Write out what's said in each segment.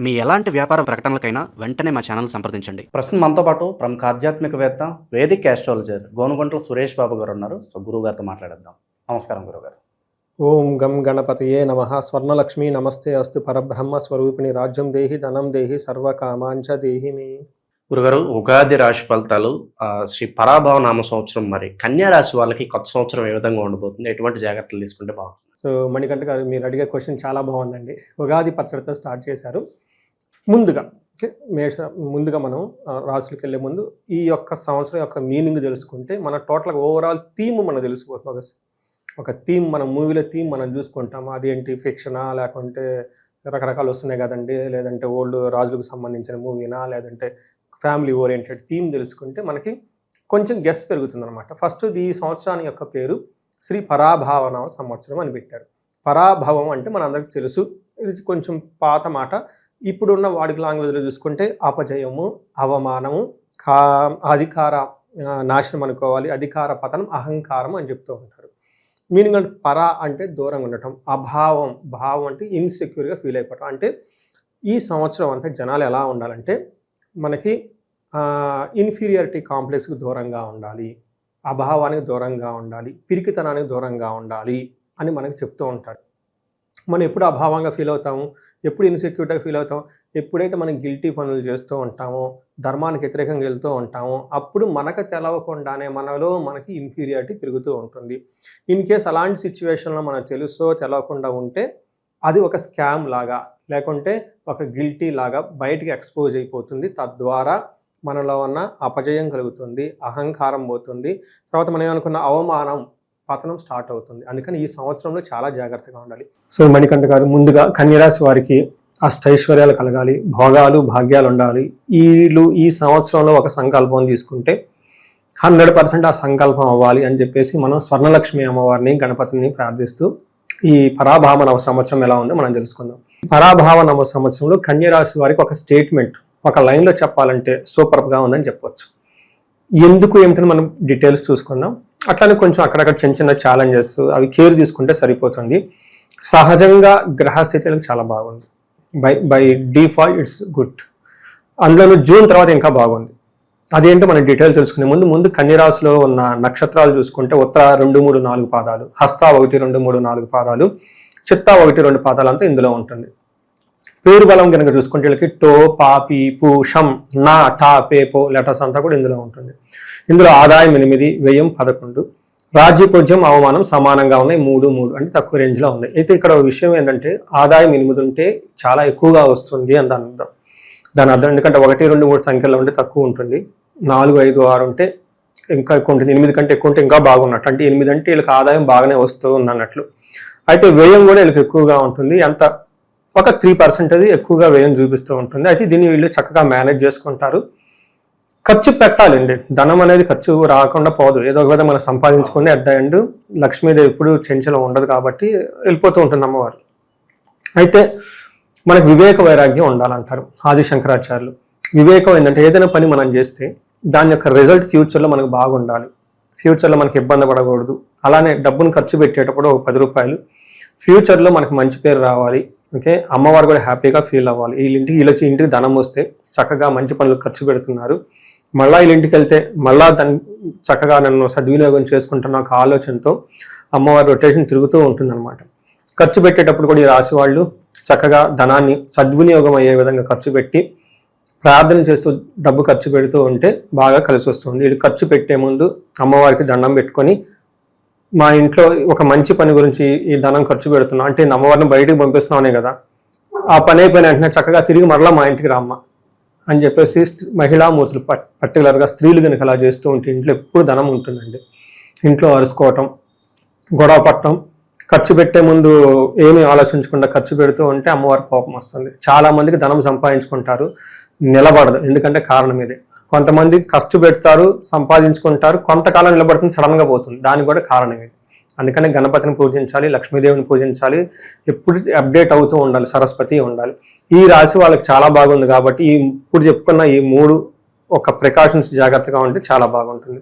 మీ ఎలాంటి వ్యాపార ప్రకటనలకైనా వెంటనే మా ఛానల్ సంప్రదించండి. ప్రస్తుతం మనతో పాటు ప్రముఖ ఆధ్యాత్మికవేత్త వేదిక్ ఆస్ట్రాలజర్ గోనుగంట్ల సురేష్ బాబు గారు ఉన్నారు. సో గురువు గారితో మాట్లాడేద్దాం. నమస్కారం గురుగారు. ఓం గం గణపతయే నమః. స్వర్ణలక్ష్మి నమస్తే అస్తు. పరబ్రహ్మ స్వరూపిణి రాజ్యం దేహి ధనం దేహి సర్వకామాంచ దేహి మే. గురుగారు, ఉగాది రాశి ఫలితాలు శ్రీ పరాభవ నామ సంవత్సరం, మరి కన్యా రాశి వాళ్ళకి కొత్త సంవత్సరం ఏ విధంగా ఉండబోతుంది, ఎటువంటి జాగ్రత్తలు తీసుకుంటే బాగుంటుంది? సో మణికంఠ గారు, మీరు అడిగే క్వశ్చన్ చాలా బాగుందండి. ఉగాది పచ్చడితో స్టార్ట్ చేశారు. ముందుగా మనం రాసులకు వెళ్ళే ముందు ఈ యొక్క సంవత్సరం యొక్క మీనింగ్ తెలుసుకుంటే మన టోటల్గా ఓవరాల్ థీమ్ మనకు తెలిసిపోతుంది. ఒక థీమ్, మన మూవీలో థీమ్ మనం చూసుకుంటాము. అదేంటి, ఫిక్షనా లేకుంటే రకరకాలు వస్తున్నాయి కదండి, లేదంటే ఓల్డ్ రాజులకు సంబంధించిన మూవీనా, లేదంటే ఫ్యామిలీ ఓరియంటెడ్ థీమ్ తెలుసుకుంటే మనకి కొంచెం గెస్ పెరుగుతుంది అనమాట. ఫస్ట్ ఈ సంవత్సరానికి యొక్క పేరు శ్రీ పరాభావన సంవత్సరం అని పెట్టారు. పరాభవం అంటే మనందరికీ తెలుసు, ఇది కొంచెం పాత మాట. ఇప్పుడున్న వాడికి లాంగ్వేజ్లో చూసుకుంటే అపజయము, అవమానము, అధికార నాశనం అనుకోవాలి, అధికార పతనం, అహంకారం అని చెప్తూ ఉంటారు. మీనింగ్ అంటే పరా అంటే దూరంగా ఉండటం, అభావం, భావం అంటే ఇన్సెక్యూర్గా ఫీల్ అయిపోవటం. అంటే ఈ సంవత్సరం అంతా జనాలు ఎలా ఉండాలంటే మనకి ఇన్ఫీరియారిటీ కాంప్లెక్స్కి దూరంగా ఉండాలి, అభావానికి దూరంగా ఉండాలి, పిరికితనానికి దూరంగా ఉండాలి అని మనకు చెప్తూ ఉంటారు. మనం ఎప్పుడు అభావంగా ఫీల్ అవుతాము, ఎప్పుడు ఇన్సెక్యూర్గా ఫీల్ అవుతాం, ఎప్పుడైతే మనం గిల్టీ పనులు చేస్తూ ఉంటామో, ధర్మానికి వ్యతిరేకంగా వెళ్తూ ఉంటామో, అప్పుడు మనకు తెలవకుండానే మనకి ఇన్ఫీరియారిటీ పెరుగుతూ ఉంటుంది. ఇన్ కేస్ అలాంటి సిచ్యువేషన్లో మనకు తెలుసో తెలవకుండా ఉంటే అది ఒక స్కామ్ లాగా, లేకుంటే ఒక గిల్టీ లాగా బయటికి ఎక్స్పోజ్ అయిపోతుంది. తద్వారా మనలో ఉన్న అపజయం కలుగుతుంది, అహంకారం పోతుంది, తర్వాత మనం ఏమనుకున్న అవమానం, పతనం స్టార్ట్ అవుతుంది. అందుకని ఈ సంవత్సరంలో చాలా జాగ్రత్తగా ఉండాలి. సో మణికంఠ గారు, ముందుగా కన్యరాశి వారికి అష్టైశ్వర్యాలు కలగాలి, భోగాలు భాగ్యాలు ఉండాలి. వీళ్ళు ఈ సంవత్సరంలో ఒక సంకల్పం తీసుకుంటే 100% ఆ సంకల్పం అవ్వాలి అని చెప్పేసి మనం స్వర్ణలక్ష్మి అమ్మవారిని, గణపతిని ప్రార్థిస్తూ ఈ పరాభావ నవ సంవత్సరం ఎలా ఉందో మనం తెలుసుకుందాం. పరాభావ నవ సంవత్సరంలో కన్యరాశి వారికి ఒక స్టేట్మెంట్ ఒక లైన్లో చెప్పాలంటే సూపర్గా ఉందని చెప్పవచ్చు. ఎందుకు ఏమిటని మనం డీటెయిల్స్ చూసుకుందాం. అట్లానే కొంచెం అక్కడక్కడ చిన్న చిన్న ఛాలెంజెస్, అవి కేర్ తీసుకుంటే సరిపోతుంది. సహజంగా గ్రహస్థితులకు చాలా బాగుంది, బై డిఫాల్ట్ ఇట్స్ గుడ్. అందులో జూన్ తర్వాత ఇంకా బాగుంది. అదేంటో మనం డీటెయిల్ తెలుసుకునే ముందు కన్యరాశిలో ఉన్న నక్షత్రాలు చూసుకుంటే ఉత్తర 2, 3, 4 పాదాలు, హస్త 1, 2, 3, 4 పాదాలు, చిత్త 1, 2 పాదాలు అంతా ఇందులో ఉంటుంది. పేరు బలం కనుక చూసుకుంటే వీళ్ళకి టో, పా, పీ, పు, షం, నా, టా, పే, పో లెటర్స్ అంతా కూడా ఇందులో ఉంటుంది. ఇందులో ఆదాయం 8, వ్యయం 11, రాజ్యపూజ్యం, అవమానం సమానంగా ఉన్నాయి, 3, 3 అంటే తక్కువ రేంజ్లో ఉన్నాయి. అయితే ఇక్కడ ఒక విషయం ఏంటంటే ఆదాయం 8 ఉంటే చాలా ఎక్కువగా వస్తుంది అని దాని అర్థం. ఎందుకంటే 1, 2, 3 సంఖ్యలో ఉంటే తక్కువ ఉంటుంది, 4, 5, 6 ఉంటే ఇంకా ఎక్కువ ఉంటుంది, 8 కంటే ఎక్కువ ఉంటే ఇంకా బాగున్నట్టు. అంటే 8 అంటే వీళ్ళకి ఆదాయం బాగానే వస్తూ ఉంది అన్నట్లు. అయితే వ్యయం కూడా వీళ్ళకి ఎక్కువగా ఉంటుంది, ఎంత ఒక 3% ఎక్కువగా వ్యయం చూపిస్తూ ఉంటుంది. అయితే దీన్ని వీళ్ళు చక్కగా మేనేజ్ చేసుకుంటారు. ఖర్చు పెట్టాలండి, ధనం అనేది ఖర్చు రాకుండా పోదు, ఏదో ఒక విధంగా మనం సంపాదించుకొని అట్ ద ఎండ్ లక్ష్మీదేవి ఎప్పుడు చెంచలం ఉండదు కాబట్టి వెళ్ళిపోతూ ఉంటుంది అమ్మవారు. అయితే మనకు వివేక వైరాగ్యం ఉండాలంటారు ఆది శంకరాచార్యులు. వివేకం ఏంటంటే ఏదైనా పని మనం చేస్తే దాని యొక్క రిజల్ట్ ఫ్యూచర్లో మనకు బాగుండాలి, ఫ్యూచర్లో మనకి ఇబ్బంది పడకూడదు. అలానే డబ్బును ఖర్చు పెట్టేటప్పుడు ఒక 10 రూపాయలు ఫ్యూచర్లో మనకు మంచి పేరు రావాలి, ఓకే, అమ్మవారు కూడా హ్యాపీగా ఫీల్ అవ్వాలి. వీళ్ళ ఇంటికి ధనం వస్తే చక్కగా మంచి పనులు ఖర్చు పెడుతున్నారు, మళ్ళీ వీళ్ళ ఇంటికి వెళ్తే మళ్ళా దాన్ని చక్కగా నన్ను సద్వినియోగం చేసుకుంటున్న ఒక ఆలోచనతో అమ్మవారి రొటేషన్ తిరుగుతూ ఉంటుందన్నమాట. ఖర్చు పెట్టేటప్పుడు కూడా ఈ రాశి వాళ్ళు చక్కగా ధనాన్ని సద్వినియోగం అయ్యే విధంగా ఖర్చు పెట్టి ప్రార్థన చేస్తూ డబ్బు ఖర్చు పెడుతూ ఉంటే బాగా కలిసి వస్తుంది. వీళ్ళు ఖర్చు పెట్టే ముందు అమ్మవారికి దండం పెట్టుకొని, మా ఇంట్లో ఒక మంచి పని గురించి ఈ ధనం ఖర్చు పెడుతున్నాం అంటే అమ్మవారిని బయటికి పంపిస్తున్నానే కదా, ఆ పని అయిపోయిన వెంటనే చక్కగా తిరిగి మరలా మా ఇంటికి రామ్మ అని చెప్పేసి మహిళామూర్తులు, పర్టికులర్గా స్త్రీలు కనుక అలా చేస్తూ ఉంటే ఇంట్లో ఎప్పుడు ధనం ఉంటుందండి. ఇంట్లో అరుచుకోవటం, గొడవ పట్టడం, ఖర్చు పెట్టే ముందు ఏమీ ఆలోచించకుండా ఖర్చు పెడుతూ ఉంటే అమ్మవారి కోపం వస్తుంది. చాలా మందికి ధనం సంపాదించుకుంటారు, నిలబడదు. ఎందుకంటే కారణం ఇదే. కొంతమంది ఖర్చు పెడతారు, సంపాదించుకుంటారు, కొంతకాలం నిలబడుతుంది, సడన్గా పోతుంది. దానికి కూడా కారణం ఇది. అందుకని గణపతిని పూజించాలి, లక్ష్మీదేవిని పూజించాలి, ఎప్పుడు అప్డేట్ అవుతూ ఉండాలి, సరస్వతి ఉండాలి. ఈ రాశి వాళ్ళకి చాలా బాగుంది కాబట్టి ఇప్పుడు చెప్పుకున్న ఈ 3 ఒక ప్రికాషన్స్ జాగ్రత్తగా ఉంటే చాలా బాగుంటుంది.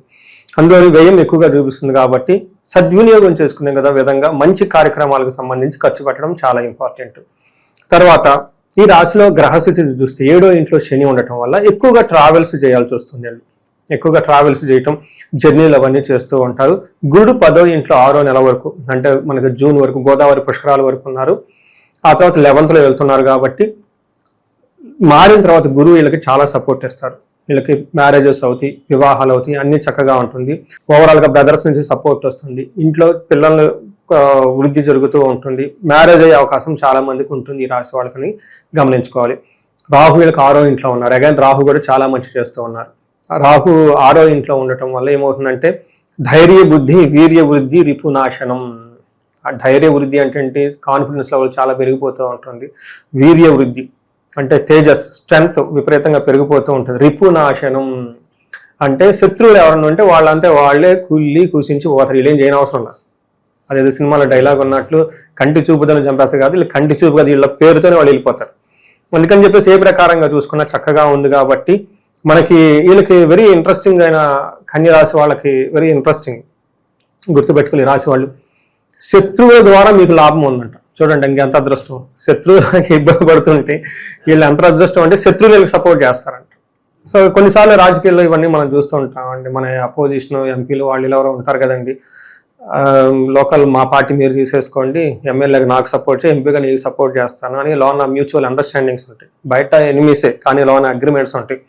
అందులో వ్యయం ఎక్కువగా చూపిస్తుంది కాబట్టి సద్వినియోగం చేసుకునే విధంగా మంచి కార్యక్రమాలకు సంబంధించి ఖర్చు పెట్టడం చాలా ఇంపార్టెంట్. తర్వాత ఈ రాశిలో గ్రహస్థితి చూస్తే 7వ ఇంట్లో శని ఉండటం వల్ల ఎక్కువగా ట్రావెల్స్ చేయాల్సి వస్తుంది వాళ్ళు. ఎక్కువగా ట్రావెల్స్ చేయటం, జర్నీలు అవన్నీ చేస్తూ ఉంటారు. గురుడు 10వ ఇంట్లో 6వ నెల వరకు, అంటే మనకి జూన్ వరకు గోదావరి పుష్కరాల వరకు ఉన్నారు. ఆ తర్వాత 11th లో వెళ్తున్నారు కాబట్టి మారిన తర్వాత గురువు వీళ్ళకి చాలా సపోర్ట్ ఇస్తారు. వీళ్ళకి మ్యారేజెస్ అవుతాయి, వివాహాలు అవుతాయి, అన్ని చక్కగా ఉంటుంది. ఓవరాల్గా బ్రదర్స్ నుంచి సపోర్ట్ వస్తుంది. ఇంట్లో పిల్లలు వృద్ధి జరుగుతూ ఉంటుంది. మ్యారేజ్ అయ్యే అవకాశం చాలా మందికి ఉంటుంది ఈ రాశి వాళ్ళకని గమనించుకోవాలి. రాహు వీళ్ళకి 6వ ఇంట్లో ఉన్నారు. అగైన్ రాహు కూడా చాలా మంచి చేస్తూ ఉన్నారు. రాహు 6వ ఇంట్లో ఉండటం వల్ల ఏమవుతుందంటే ధైర్య బుద్ధి, వీర్య వృద్ధి, రిపునాశనం. ఆ ధైర్య వృద్ధి అంటే కాన్ఫిడెన్స్ లెవెల్ చాలా పెరిగిపోతూ ఉంటుంది. వీర్య వృద్ధి అంటే తేజస్, స్ట్రెంగ్త్ విపరీతంగా పెరిగిపోతూ ఉంటుంది. రిపునాశనం అంటే శత్రువులు ఎవరన్నా ఉంటే వాళ్ళంతే వాళ్ళే కుళ్ళి కుసించి పోతారు. వీళ్ళేం చేయని అవసరం లేదు. అదేదో సినిమాలో డైలాగ్ ఉన్నట్లు కంటి చూపుదలను చంపేస్తారు కాదు, వీళ్ళు కంటి చూపు కాదు, వీళ్ళ పేరుతోనే వాళ్ళు వెళ్ళిపోతారు. అందుకని చెప్పేసి ఏ ప్రకారంగా చూసుకున్నా చక్కగా ఉంది కాబట్టి మనకి వీళ్ళకి వెరీ ఇంట్రెస్టింగ్ అయిన కన్య రాశి వాళ్ళకి వెరీ ఇంట్రెస్టింగ్ గుర్తుపెట్టుకుని రాశి వాళ్ళు. శత్రువుల ద్వారా మీకు లాభం ఉందంట. చూడండి ఇంకెంత అదృష్టం. శత్రువులకి ఇబ్బంది పడుతుంటే వీళ్ళు ఎంత అదృష్టం అంటే శత్రువులు వీళ్ళకి సపోర్ట్ చేస్తారంట. సో కొన్నిసార్లు రాజకీయాల్లో ఇవన్నీ మనం చూస్తూ ఉంటామండి. మన అపోజిషన్ ఎంపీలు వాళ్ళు ఎవరో ఉంటారు కదండి, లోకల్ మా పార్టీ మీరు తీసేసుకోండి, ఎమ్మెల్యేగా నాకు సపోర్ట్ చేయి, ఎంపీగా నీకు సపోర్ట్ చేస్తాను అని లోన మ్యూచువల్ అండర్స్టాండింగ్స్ ఉంటాయి. బయట ఎనిమీసే కానీ లోన అగ్రిమెంట్స్ ఉంటాయి.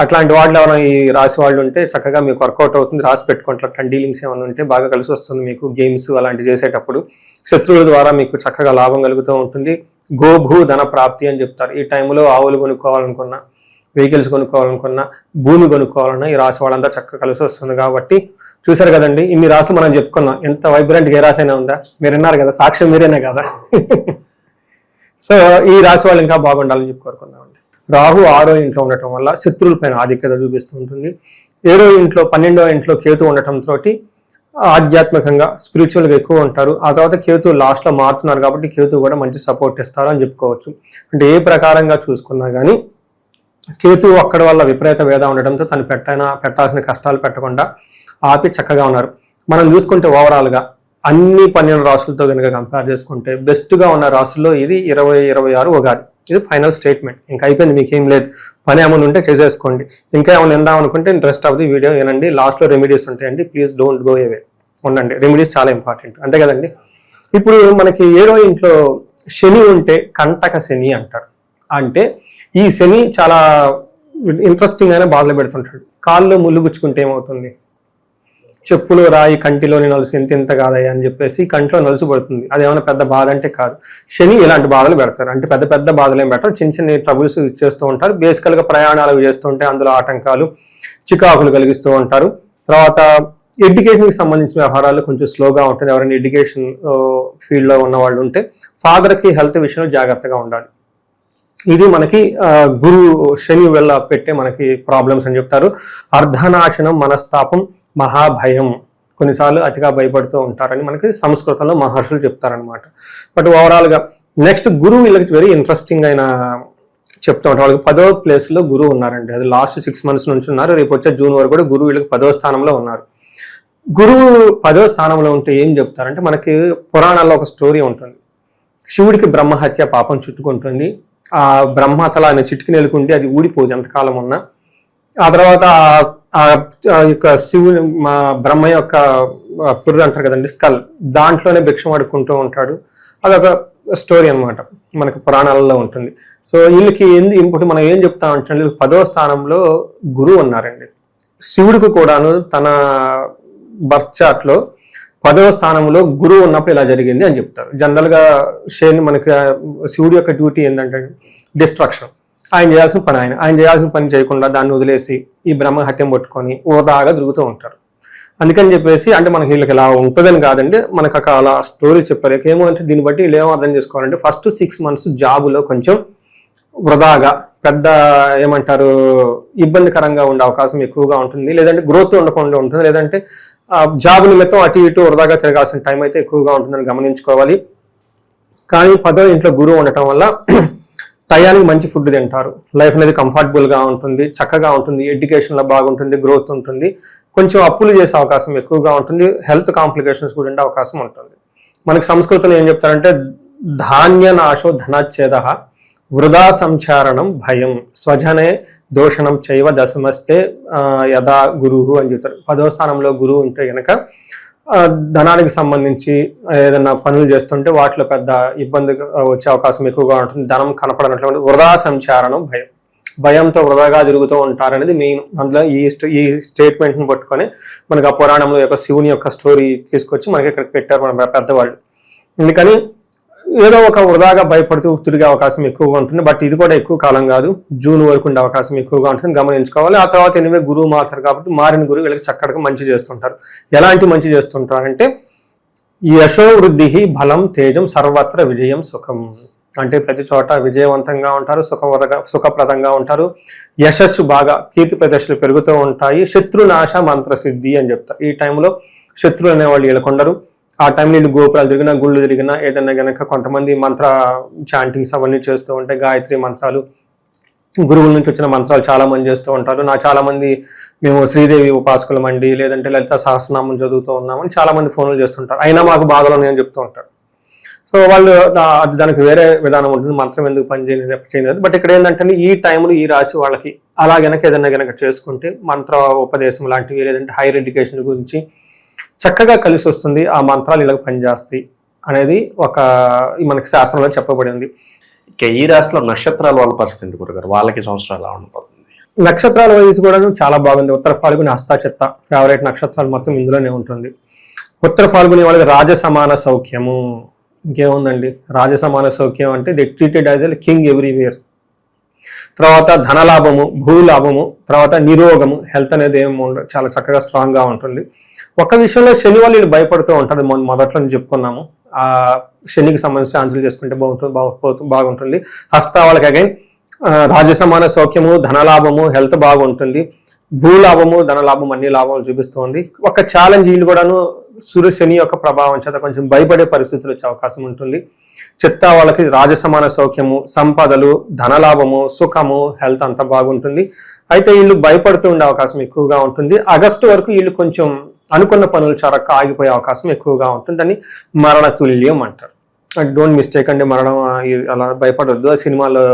అట్లాంటి వాళ్ళు ఎవరైనా ఈ రాశి వాళ్ళు ఉంటే చక్కగా మీకు వర్కౌట్ అవుతుంది. రాసి పెట్టుకుంటే అట్లాంటి డీలింగ్స్ ఏమైనా ఉంటే బాగా కలిసి వస్తుంది మీకు. గేమ్స్ అలాంటివి చేసేటప్పుడు శత్రువుల ద్వారా మీకు చక్కగా లాభం కలుగుతూ ఉంటుంది. గోభూ ధన ప్రాప్తి అని చెప్తారు. ఈ టైంలో ఆవులు కొనుక్కోవాలనుకున్నా, వెహికల్స్ కొనుక్కోవాలనుకున్నా, భూమి కొనుక్కోవాలన్నా ఈ రాశి వాళ్ళంతా చక్కగా కలిసి వస్తుంది. కాబట్టి చూసారు కదండి, ఇన్ని రాశులు మనం చెప్పుకున్నాం. ఎంత వైబ్రెంట్గా ఏ రాశి అయినా ఉందా? మీరు విన్నారు కదా, సాక్ష్యం మీరేనే కదా. సో ఈ రాశి వాళ్ళు ఇంకా బాగుండాలని చెప్పి కోరుకుందామండి. రాహు 6వ ఇంట్లో ఉండటం వల్ల శత్రువుల పైన ఆధిక్యత చూపిస్తూ ఉంటుంది. 7వ ఇంట్లో 12వ ఇంట్లో కేతు ఉండటంతో ఆధ్యాత్మికంగా స్పిరిచువల్గా ఎక్కువ ఉంటారు. ఆ తర్వాత కేతు లాస్ట్లో మారుతున్నారు కాబట్టి కేతు కూడా మంచి సపోర్ట్ ఇస్తారు అని చెప్పుకోవచ్చు. అంటే ఏ ప్రకారంగా చూసుకున్నా కానీ కేతు అక్కడ వల్ల విపరీత వేద ఉండడంతో తను పెట్టాల్సిన కష్టాలు పెట్టకుండా ఆపి చక్కగా ఉన్నారు. మనం చూసుకుంటే ఓవరాల్గా అన్ని 12 రాసులతో కనుక కంపేర్ చేసుకుంటే బెస్ట్గా ఉన్న రాసుల్లో ఇది 2026 ఉగాది. ఇది ఫైనల్ స్టేట్మెంట్. ఇంకా అయిపోయింది, మీకు ఏం లేదు. పని ఏమైనా ఉంటే చేసేసుకోండి. ఇంకా ఏమైనా విందాం అనుకుంటే రెస్ట్ ఆఫ్ ది వీడియో వినండి. లాస్ట్లో రెమెడీస్ ఉంటాయండి, ప్లీజ్ డోంట్ గో అవే, ఉండండి. రెమెడీస్ చాలా ఇంపార్టెంట్, అంతే కదండి. ఇప్పుడు మనకి 7వ ఇంట్లో శని ఉంటే కంటక శని అంటారు. అంటే ఈ శని చాలా ఇంట్రెస్టింగ్ అయినా బాధలు పెడుతుంటాడు. కాల్లో ముళ్ళు గుచ్చుకుంటే ఏమవుతుంది? చెప్పులో రాయి కంటిలోని నలుసు ఎంత కాదయ్యా అని చెప్పేసి కంటిలో నలుసు పడుతుంది. అదేమైనా పెద్ద బాధ అంటే కాదు. శని ఇలాంటి బాధలు పెడతారు. అంటే పెద్ద పెద్ద బాధలు ఏం పెట్టారు, చిన్న చిన్న ట్రబుల్స్ చేస్తూ ఉంటారు. బేసికల్గా ప్రయాణాలు చేస్తూ ఉంటే అందులో ఆటంకాలు, చికాకులు కలిగిస్తూ ఉంటారు. తర్వాత ఎడ్యుకేషన్కి సంబంధించిన వ్యవహారాలు కొంచెం స్లోగా ఉంటుంది. ఎవరైనా ఎడ్యుకేషన్ ఫీల్డ్లో ఉన్న వాళ్ళు ఉంటే ఫాదర్కి హెల్త్ విషయంలో జాగ్రత్తగా ఉండాలి. ఇది మనకి గురు శని వల్ల పెట్టే మనకి ప్రాబ్లమ్స్ అని చెప్తారు. అర్ధనాశనం, మనస్తాపం, మహాభయం, కొన్నిసార్లు అతిగా భయపడుతూ ఉంటారని మనకి సంస్కృతంలో మహర్షులు చెప్తారనమాట. బట్ ఓవరాల్గా నెక్స్ట్ గురువు వీళ్ళకి వెరీ ఇంట్రెస్టింగ్ అయిన చెప్తూ ఉంటారు. వాళ్ళకి 10వ ప్లేస్లో గురువు ఉన్నారండి. అది లాస్ట్ 6 months నుంచి ఉన్నారు. రేపు వచ్చే జూన్ వరకు కూడా గురువు వీళ్ళకి 10వ స్థానంలో ఉన్నారు. గురువు 10వ స్థానంలో ఉంటే ఏం చెప్తారంటే మనకి పురాణాల్లో ఒక స్టోరీ ఉంటుంది. శివుడికి బ్రహ్మహత్య పాపం చుట్టుకుంటుంది. ఆ బ్రహ్మతల ఆయన చిటికి నెలుకుంటే అది ఊడిపోదు ఎంతకాలం ఉన్నా. ఆ తర్వాత ఆ యొక్క శివుని మా బ్రహ్మ యొక్క పుర్రు అంటారు కదండి, స్కల్, దాంట్లోనే భిక్షం అడుక్కుంటూ ఉంటాడు. అదొక స్టోరీ అనమాట, మనకి పురాణాలలో ఉంటుంది. సో వీళ్ళకి ఇప్పుడు మనం ఏం చెప్తామంటే 10వ స్థానంలో గురువు ఉన్నారండి. శివుడికి కూడాను తన బర్త్ చార్ట్లో 10వ స్థానంలో గురువు ఉన్నప్పుడు ఇలా జరిగింది అని చెప్తారు. జనరల్గా మనకి శివుడి యొక్క డ్యూటీ ఏంటంటే డిస్ట్రక్షన్. ఆయన చేయాల్సిన పని ఆయన చేయాల్సిన పని చేయకుండా దాన్ని వదిలేసి ఈ బ్రహ్మహత్యం పట్టుకొని ఓదాగా తిరుగుతూ ఉంటారు. అందుకని చెప్పేసి అంటే మనకి వీళ్ళకి ఇలా ఉంటుందని కాదండి, మనకు అలా స్టోరీ చెప్పారు. ఏమో అంటే దీన్ని బట్టి వీళ్ళు ఏమో అర్థం చేసుకోవాలంటే ఫస్ట్ 6 months జాబులో కొంచెం వృధాగా పెద్ద ఏమంటారు ఇబ్బందికరంగా ఉండే అవకాశం ఎక్కువగా ఉంటుంది. లేదంటే గ్రోత్ ఉండకుండా ఉంటుంది. లేదంటే జాబ్ నిమిత్తం అటు ఇటు వృధాగా తిరగాల్సిన టైం అయితే ఎక్కువగా ఉంటుందని గమనించుకోవాలి. కానీ 10వ ఇంట్లో గురువు ఉండటం వల్ల టయానికి మంచి ఫుడ్ తింటారు. లైఫ్ అనేది కంఫర్టబుల్గా ఉంటుంది, చక్కగా ఉంటుంది, ఎడ్యుకేషన్లో బాగుంటుంది, గ్రోత్ ఉంటుంది. కొంచెం అప్పులు చేసే అవకాశం ఎక్కువగా ఉంటుంది. హెల్త్ కాంప్లికేషన్స్ కూడా ఉండే అవకాశం ఉంటుంది. మనకి సంస్కృతంలో ఏం చెప్తారంటే ధాన్య నాశో ధనచ్ఛేద వృధా సంచారణం భయం, స్వజనే దోషణం చైవ దశమస్తే యథా గురువు అని చెప్తారు. 10వ స్థానంలో గురువు ఉంటే గనక ధనానికి సంబంధించి ఏదైనా పనులు చేస్తుంటే వాటిలో పెద్ద ఇబ్బంది వచ్చే అవకాశం ఎక్కువగా ఉంటుంది. ధనం కనపడనట్లు వృధా సంచారణం భయం, భయంతో వృధాగా తిరుగుతూ ఉంటారనేది మెయిన్. అందులో ఈ స్టేట్మెంట్ని పట్టుకొని మనకు ఆ పురాణంలో యొక్క శివుని యొక్క స్టోరీ తీసుకొచ్చి మనకి ఇక్కడ పెట్టారు మన పెద్దవాళ్ళు. అందుకని ఏదో ఒక వృధాగా భయపడుతూ తిరిగే అవకాశం ఎక్కువగా ఉంటుంది. బట్ ఇది కూడా ఎక్కువ కాలం కాదు, జూన్ వరకు ఉండే అవకాశం ఎక్కువగా ఉంటుంది, గమనించుకోవాలి. ఆ తర్వాత ఎనివే గురువు మారుతారు కాబట్టి మారిన గురువు వీళ్ళకి చక్కగా మంచి చేస్తుంటారు. ఎలాంటి మంచి చేస్తుంటారంటే యశో వృద్ధి బలం తేజం సర్వత్ర విజయం సుఖం, అంటే ప్రతి చోట విజయవంతంగా ఉంటారు, సుఖప్రదంగా ఉంటారు, యశస్సు బాగా కీర్తి ప్రదర్శనలు పెరుగుతూ ఉంటాయి. శత్రునాశ మంత్రసిద్ధి అని చెప్తారు. ఈ టైంలో శత్రులు అనేవాళ్ళు వీళ్ళకొండరు. ఆ టైంలో వీళ్ళు గోపురాలు తిరిగినా గుళ్ళు తిరిగినా ఏదైనా కనుక కొంతమంది మంత్ర చాంటింగ్స్ అవన్నీ చేస్తూ ఉంటాయి. గాయత్రి మంత్రాలు, గురువుల నుంచి వచ్చిన మంత్రాలు చాలా మంది చేస్తూ ఉంటారు. చాలా మంది మేము శ్రీదేవి ఉపాసకులమండి, లేదంటే లలిత సహస్రనామం చదువుతూ ఉన్నామని చాలా మంది ఫోన్లు చేస్తుంటారు. అయినా మాకు బాధలు ఉన్నాయని చెప్తూ ఉంటారు. సో వాళ్ళు దానికి వేరే విధానం ఉంటుంది, మంత్రం ఎందుకు చేయలేదు. బట్ ఇక్కడ ఏంటంటే ఈ టైంలో ఈ రాశి వాళ్ళకి అలా గనక ఏదైనా గనక చేసుకుంటే మంత్ర ఉపదేశం లాంటివి లేదంటే హైయర్ ఎడ్యుకేషన్ గురించి చక్కగా కలిసి వస్తుంది. ఆ మంత్రాలు ఇలా పనిచేస్తాయి అనేది ఒక మనకి శాస్త్రంలో చెప్పబడింది. ఈ రాశిలో నక్షత్రాల వాళ్ళ పరిస్థితి గురుగారు, వాళ్ళకి సంవత్సరం ఎలా ఉండబోతుంది? నక్షత్రాల వయసు కూడా చాలా బాగుంది. ఉత్తర ఫాల్గుని, హస్త చిత్త ఫేవరెట్ నక్షత్రాలు మొత్తం ఇందులోనే ఉంటుంది. ఉత్తర ఫాల్గుని వాళ్ళకి రాజసమాన సౌఖ్యము, ఇంకేముందండి రాజసమాన సౌఖ్యం అంటే they treated as a king everywhere. తర్వాత ధనలాభము, భూలాభము, తర్వాత నిరోగము, హెల్త్ అనేది చాలా చక్కగా స్ట్రాంగ్గా ఉంటుంది. ఒక విషయంలో శని వాళ్ళు వీళ్ళు భయపడుతూ ఉంటారు. మొదట్లో చెప్పుకున్నాము, ఆ శనికి సంబంధించి ఆన్సర్లు చేసుకుంటే బాగుంటుంది. హస్త వాళ్ళకి అగైన్ రాజసమాన సౌఖ్యము, ధనలాభము, హెల్త్ బాగుంటుంది, భూలాభము, ధనలాభం అన్ని లాభాలు చూపిస్తుంది. ఒక ఛాలెంజ్ వీళ్ళు కూడాను సూర్య శని యొక్క ప్రభావం చేత కొంచెం భయపడే పరిస్థితులు వచ్చే అవకాశం ఉంటుంది. చిత్త వాళ్ళకి రాజసమాన సౌఖ్యము, సంపదలు, ధనలాభము, సుఖము, హెల్త్ అంతా బాగుంటుంది. అయితే వీళ్ళు భయపడుతూ ఉండే అవకాశం ఎక్కువగా ఉంటుంది. ఆగస్టు వరకు వీళ్ళు కొంచెం అనుకున్న పనులు చరక్క ఆగిపోయే అవకాశం ఎక్కువగా ఉంటుంది. అని మరణ తుల్యం అంటారు. డోంట్ మిస్టేక్ అండి, మరణం అలా భయపడొద్దు, ఆ సినిమాలో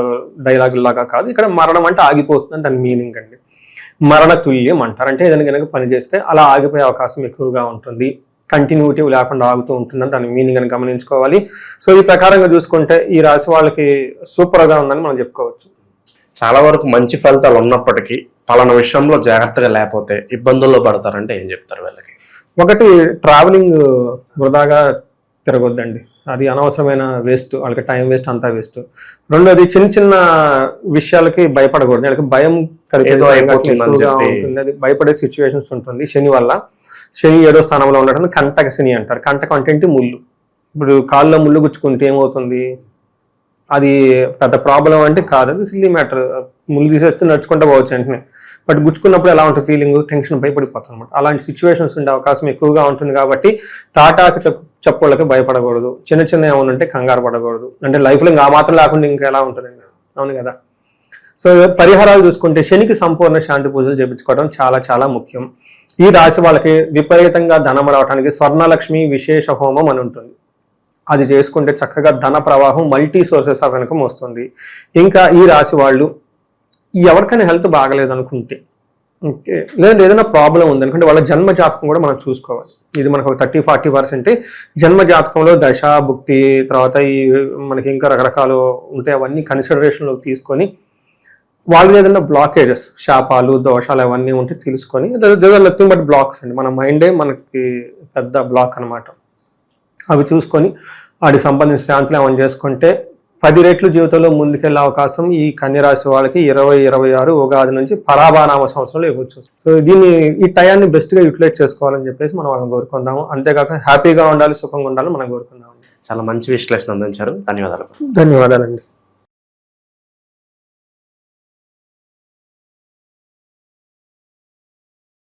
డైలాగ్ లాగా కాదు. ఇక్కడ మరణం అంటే ఆగిపోతుంది దాని మీనింగ్ అండి. మరణ తుల్యం అంటారు, అంటే ఏదైనా కనుక పని చేస్తే అలా ఆగిపోయే అవకాశం ఎక్కువగా ఉంటుంది, కంటిన్యూటీ లేకుండా ఆగుతూ ఉంటుందని దాని మీనింగ్ అని గమనించుకోవాలి. సో ఈ ప్రకారంగా చూసుకుంటే ఈ రాశి వాళ్ళకి సూపర్గా ఉందని మనం చెప్పుకోవచ్చు. చాలా వరకు మంచి ఫలితాలు ఉన్నప్పటికీ పలానా విషయంలో జాగ్రత్తగా లేకపోతే ఇబ్బందుల్లో పడతారంటే ఏం చెప్తారు వీళ్ళకి? ఒకటి, ట్రావెలింగ్ వృధాగా తిరగొద్దండి, అది అనవసరమైన వేస్ట్, వాళ్ళకి టైం వేస్ట్, అంతా వేస్ట్. రెండోది, చిన్న చిన్న విషయాలకి భయపడకూడదు, వాళ్ళకి భయం ఉంటుంది, అది భయపడే సిచ్యువేషన్స్ ఉంటుంది. శని వల్ల, శని 7వ స్థానంలో ఉండటం కంటక శని అంటారు. కంటకం అంటే ముళ్ళు. ఇప్పుడు కాళ్ళలో ముళ్ళు గుచ్చుకుంటే ఏమవుతుంది, అది పెద్ద ప్రాబ్లం అంటే కాదు, అది సిల్లీ మ్యాటర్. ముళ్ళు తీసేస్తే నడుచుకుంటూ పోవచ్చు వెంటనే. బట్ గుచ్చుకున్నప్పుడు ఎలా ఉంటుంది ఫీలింగ్, టెన్షన్, భయపడిపోతాం అనమాట. అలాంటి సిచ్యువేషన్స్ ఉండే అవకాశం ఎక్కువగా ఉంటుంది. కాబట్టి తాటాకు చెప్పులకి భయపడకూడదు, చిన్న చిన్న ఏమైనా ఉంటే కంగారు పడకూడదు. అంటే లైఫ్లో ఇంకా మాత్రం లేకుండా ఇంకా ఎలా ఉంటుంది, అవును కదా. సో పరిహారాలు చూసుకుంటే శనికి సంపూర్ణ శాంతి పూజలు చేయించుకోవడం చాలా చాలా ముఖ్యం. ఈ రాశి వాళ్ళకి విపరీతంగా ధనం రావడానికి స్వర్ణలక్ష్మి విశేష హోమం అని ఉంటుంది, అది చేసుకుంటే చక్కగా ధన ప్రవాహం మల్టీ సోర్సెస్ ఆఫ్ ఇన్కమ్ వస్తుంది. ఇంకా ఈ రాశి వాళ్ళు ఎవరికైనా హెల్త్ బాగలేదు అనుకుంటే, ఓకే, లేదంటే ఏదైనా ప్రాబ్లం ఉంది అనుకుంటే వాళ్ళ జన్మ జాతకం కూడా మనం చూసుకోవాలి. ఇది మనకు ఒక 30-40% జన్మ జాతకంలో దశ, భుక్తి, తర్వాత ఈ మనకి ఇంకా రకరకాలు ఉంటాయి, అవన్నీ కన్సిడరేషన్లోకి తీసుకొని వాళ్ళు ఏదైనా బ్లాకేజెస్, శాపాలు, దోషాలు అవన్నీ ఉంటే తెలుసుకొని, నథింగ్ బట్ బ్లాక్స్ అండి, మన మైండే మనకి పెద్ద బ్లాక్ అనమాట. అవి చూసుకొని వాటికి సంబంధించిన శాంతులు ఏమైనా చేసుకుంటే 10 రెట్లు జీవితంలో ముందుకెళ్ళే అవకాశం ఈ కన్యరాశి వాళ్ళకి 2026 ఉగాది నుంచి పరాభానామ సంవత్సరంలో ఇవ్వచ్చు. సో ఈ టయాన్ని బెస్ట్గా యూటిలైజ్ చేసుకోవాలని చెప్పేసి మనం వాళ్ళని కోరుకుందాము. అంతేకాక హ్యాపీగా ఉండాలి, సుఖంగా ఉండాలి మనం కోరుకుందాము. చాలా మంచి విశ్లేషణ అందించారు, ధన్యవాదాలు. ధన్యవాదాలండి.